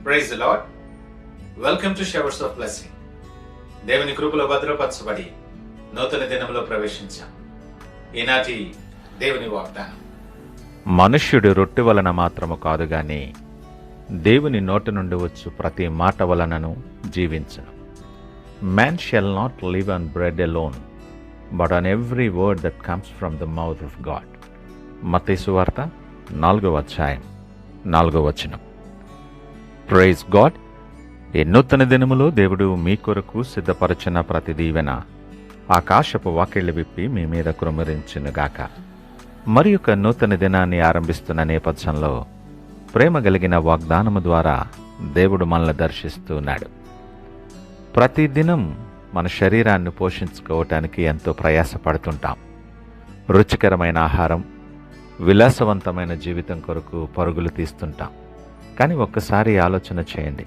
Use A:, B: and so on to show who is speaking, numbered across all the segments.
A: Praise the lord. Welcome to showers of blessing. దేవుని కృపలో భద్రపరచబడి నూతన దినంలో ప్రవేశించాం. ఈనాటి దేవుని వాగ్దానం,
B: మనుష్యుడు రొట్టె వలన మాత్రము కాదు గాని దేవుని నోటి నుండి వచ్చు ప్రతి మాట వలనను జీవించును. Man shall not live on bread alone but on every word that comes from the mouth of God. మత్తయి సువార్త 4వ అధ్యాయం 4వ వచనం. Praise God. ఈ నూతన దినములో దేవుడు మీ కొరకు సిద్ధపరచిన ప్రతి దీవెన ఆకాశపు వాకిళ్లు విప్పి మీ మీద కృమ్మరించునుగాక. మరి ఒక నూతన దినాన్ని ఆరంభిస్తున్న నేపథ్యంలో ప్రేమ కలిగిన వాగ్దానము ద్వారా దేవుడు మనల్ని దర్శిస్తూ ఉన్నాడు. ప్రతిదినం మన శరీరాన్ని పోషించుకోవటానికి ఎంతో ప్రయాసపడుతుంటాం. రుచికరమైన ఆహారం, విలాసవంతమైన జీవితం కొరకు పరుగులు తీస్తుంటాం. కానీ ఒక్కసారి ఆలోచన చేయండి,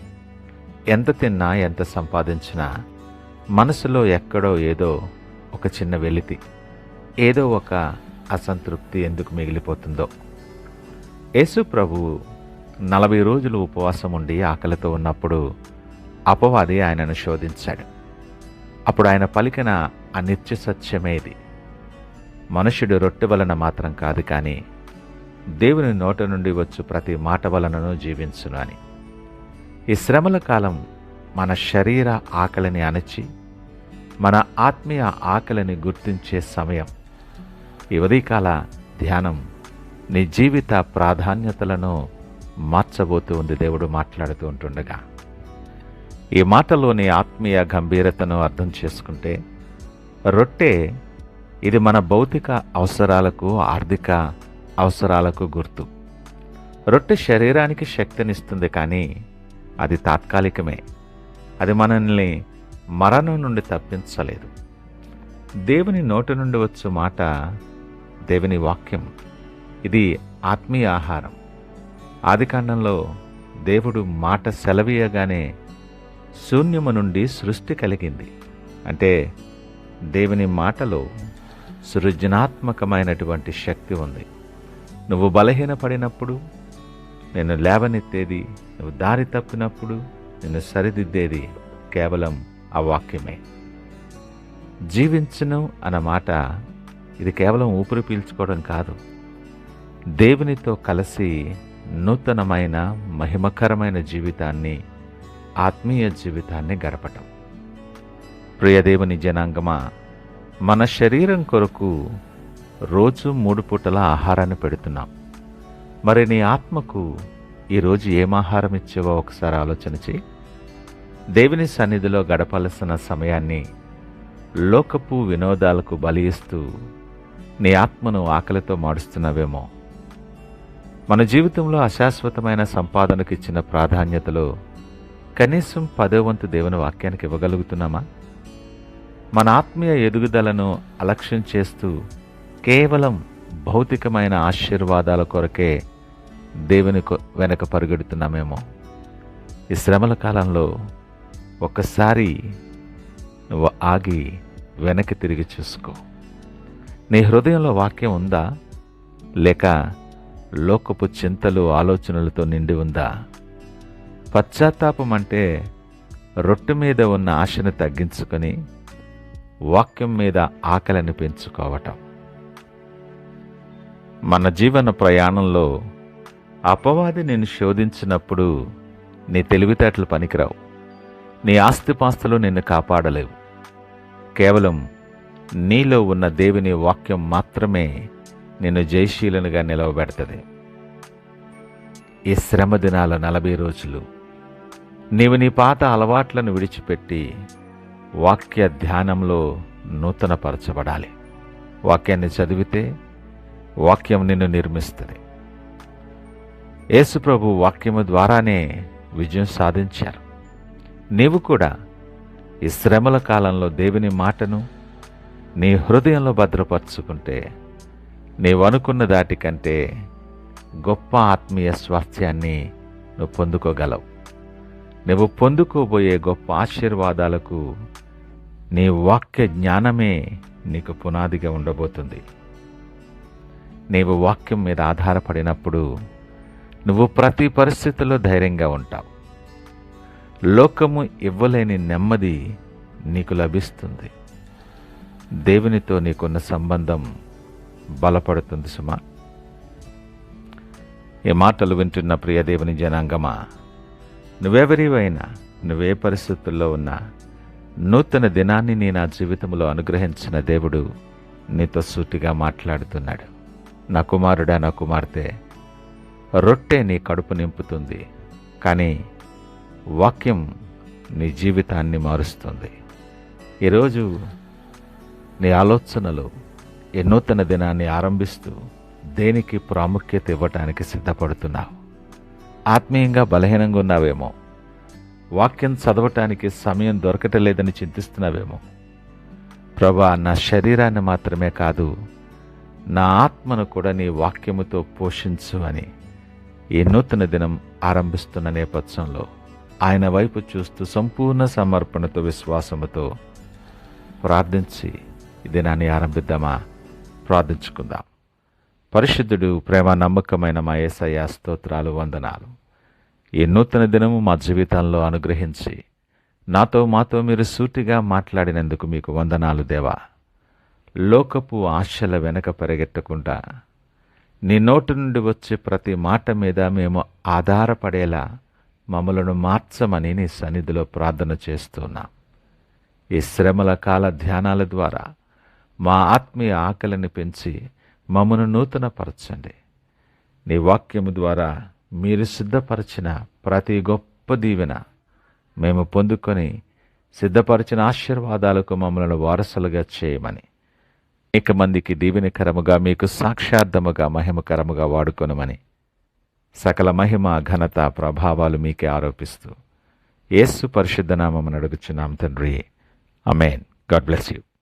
B: ఎంత తిన్నా ఎంత సంపాదించినా మనసులో ఎక్కడో ఏదో ఒక చిన్న వెలితి, ఏదో ఒక అసంతృప్తి ఎందుకు మిగిలిపోతుందో. యేసు ప్రభువు 40 రోజులు ఉపవాసం ఉండి ఆకలితో ఉన్నప్పుడు అపవాది ఆయనను శోధించాడు. అప్పుడు ఆయన పలికిన ఆ నిత్య సత్యమేది, మనుష్యుడు రొట్టె వలన మాత్రం కాదు కానీ దేవుని నోట నుండి వచ్చు ప్రతి మాట వలనను జీవించును అని. ఈ శ్రమల కాలం మన శరీర ఆకలిని అణచి మన ఆత్మీయ ఆకలిని గుర్తించే సమయం. ఈ ఉదయకాల ధ్యానం నీ జీవిత ప్రాధాన్యతలను మార్చబోతూ ఉంది. దేవుడు మాట్లాడుతూ ఉంటుండగా ఈ మాటలోని ఆత్మీయ గంభీరతను అర్థం చేసుకుంటే, రొట్టె ఇది మన భౌతిక అవసరాలకు, ఆర్థిక అవసరాలకు గుర్తు. రొట్టె శరీరానికి శక్తినిస్తుంది, కానీ అది తాత్కాలికమే. అది మనల్ని మరణం నుండి తప్పించలేదు. దేవుని నోటి నుండి వచ్చు మాట దేవుని వాక్యం. ఇది ఆత్మీయ ఆహారం. ఆదికాండంలో దేవుడు మాట సెలవీయగానే శూన్యము నుండి సృష్టి కలిగింది. అంటే దేవుని మాటలో సృజనాత్మకమైనటువంటి శక్తి ఉంది. నువ్వు బలహీనపడినప్పుడు నిన్ను లేవనెత్తేది, నువ్వు దారి తప్పినప్పుడు నిన్ను సరిదిద్దేది కేవలం ఆ వాక్యమే. జీవించును అన్న మాట ఇది కేవలం ఊపిరి పీల్చుకోవడం కాదు, దేవునితో కలిసి నూతనమైన మహిమకరమైన జీవితాన్ని, ఆత్మీయ జీవితాన్ని గడపటం. ప్రియ దేవుని జనాంగమా, మన శరీరం కొరకు రోజు 3 పూటల ఆహారాన్ని పెడుతున్నాం. మరి నీ ఆత్మకు ఈరోజు ఏం ఆహారం ఇచ్చావో ఒకసారి ఆలోచన చేయి. దేవుని సన్నిధిలో గడపాల్సిన సమయాన్ని లోకపు వినోదాలకు బలి ఇస్తూ నీ ఆత్మను ఆకలితో మాడుస్తున్నావేమో. మన జీవితంలో అశాశ్వతమైన సంపాదనకు ఇచ్చిన ప్రాధాన్యతలో కనీసం 10వ వంతు దేవుని వాక్యానికి ఇవ్వగలుగుతున్నామా? మన ఆత్మీయ ఎదుగుదలను అలక్ష్యం చేస్తూ కేవలం భౌతికమైన ఆశీర్వాదాల కొరకే దేవుని వెనక పరుగెడుతున్నామేమో. ఈ శ్రమల కాలంలో ఒక్కసారి నువ్వు ఆగి వెనక్కి తిరిగి చూసుకో. నీ హృదయంలో వాక్యం ఉందా, లేక లోకపు చింతలు, ఆలోచనలతో నిండి ఉందా? పశ్చాత్తాపం అంటే రొట్టె మీద ఉన్న ఆశను తగ్గించుకొని వాక్యం మీద ఆకలిని పెంచుకోవటం. మన జీవన ప్రయాణంలో అపవాది నిన్ను శోధించినప్పుడు నీ తెలివితేటలు పనికిరావు, నీ ఆస్తిపాస్తులు నిన్ను కాపాడలేవు. కేవలం నీలో ఉన్న దేవుని వాక్యం మాత్రమే నిన్ను జయశీలనుగా నిలవబెడుతుంది. ఈ శ్రమ దినాల 40 రోజులు నీవు నీ పాత అలవాట్లను విడిచిపెట్టి వాక్య ధ్యానంలో నూతనపరచబడాలి. వాక్యాన్ని చదివితే వాక్యం నిన్ను నిర్మిస్తుంది. యేసు ప్రభు వాక్యము ద్వారానే విజయం సాధించారు. నీవు కూడా ఈ శ్రమల కాలంలో దేవుని మాటను నీ హృదయంలో భద్రపరుచుకుంటే నీవు అనుకున్న దాటి కంటే గొప్ప ఆత్మీయ స్వాస్థ్యాన్ని నువ్వు పొందుకోగలవు. నువ్వు పొందుకోబోయే గొప్ప ఆశీర్వాదాలకు నీ వాక్య జ్ఞానమే నీకు పునాదిగా ఉండబోతుంది. నీవు వాక్యం మీద ఆధారపడినప్పుడు నువ్వు ప్రతి పరిస్థితుల్లో ధైర్యంగా ఉంటావు. లోకము ఇవ్వలేని నెమ్మది నీకు లభిస్తుంది. దేవునితో నీకున్న సంబంధం బలపడుతుంది సుమా. ఈ మాటలు వింటున్న ప్రియ దేవుని జనాంగమా, నువ్వెవరివైనా, నువ్వే పరిస్థితుల్లో ఉన్నా, నూతన దినాన్ని నీ నా జీవితంలో అనుగ్రహించిన దేవుడు నీతో సూటిగా మాట్లాడుతున్నాడు. నా కుమారుడా, నా కుమార్తె, రొట్టె నీ కడుపు నింపుతుంది, కానీ వాక్యం నీ జీవితాన్ని మారుస్తుంది. ఈరోజు నీ ఆలోచనలు ఈ నూతన దినాన్ని ఆరంభిస్తూ దేనికి ప్రాముఖ్యత ఇవ్వటానికి సిద్ధపడుతున్నావు? ఆత్మీయంగా బలహీనంగా ఉన్నావేమో, వాక్యం చదవటానికి సమయం దొరకటలేదని చింతిస్తున్నావేమో. ప్రభా, నా శరీరాన్ని మాత్రమే కాదు, నా ఆత్మను కూడా నీ వాక్యముతో పోషించు అని ఈ నూతన దినం ఆరంభిస్తున్న నేపథ్యంలో ఆయన వైపు చూస్తూ సంపూర్ణ సమర్పణతో, విశ్వాసముతో ప్రార్థించి ఈ దినాన్ని ఆరంభిద్దామా? ప్రార్థించుకుందాం. పరిశుద్ధుడు, ప్రేమ నమ్మకమైన మా యేసయ్య, స్తోత్రాలు, వందనాలు. ఈ నూతన దినము మా జీవితంలో అనుగ్రహించి మాతో మీరు సూటిగా మాట్లాడినందుకు మీకు వందనాలు దేవా. లోకపు ఆశల వెనక పరిగెట్టకుండా నీ నోటి నుండి వచ్చే ప్రతి మాట మీద మేము ఆధారపడేలా మమ్మలను మార్చమని నీ సన్నిధిలో ప్రార్థన చేస్తున్నాం. ఈ శ్రమల కాల ధ్యానాల ద్వారా మా ఆత్మీయ ఆకలిని పెంచి మమ్మను నూతనపరచండి. నీ వాక్యము ద్వారా మీరు సిద్ధపరిచిన ప్రతి గొప్ప దీవెన మేము పొందుకొని సిద్ధపరిచిన ఆశీర్వాదాలకు మమ్మల్ని వారసులుగా చేయమని, అనేక మందికి దీవెనకరముగా, మీకు సాక్షార్థముగా, మహిమకరముగా వాడుకొనమని, సకల మహిమ, ఘనత, ప్రభావాలు మీకే ఆరోపిస్తూ యేసు పరిశుద్ధ నామమున అడుగుచున్నాం తండ్రి. ఆమేన్. God bless you.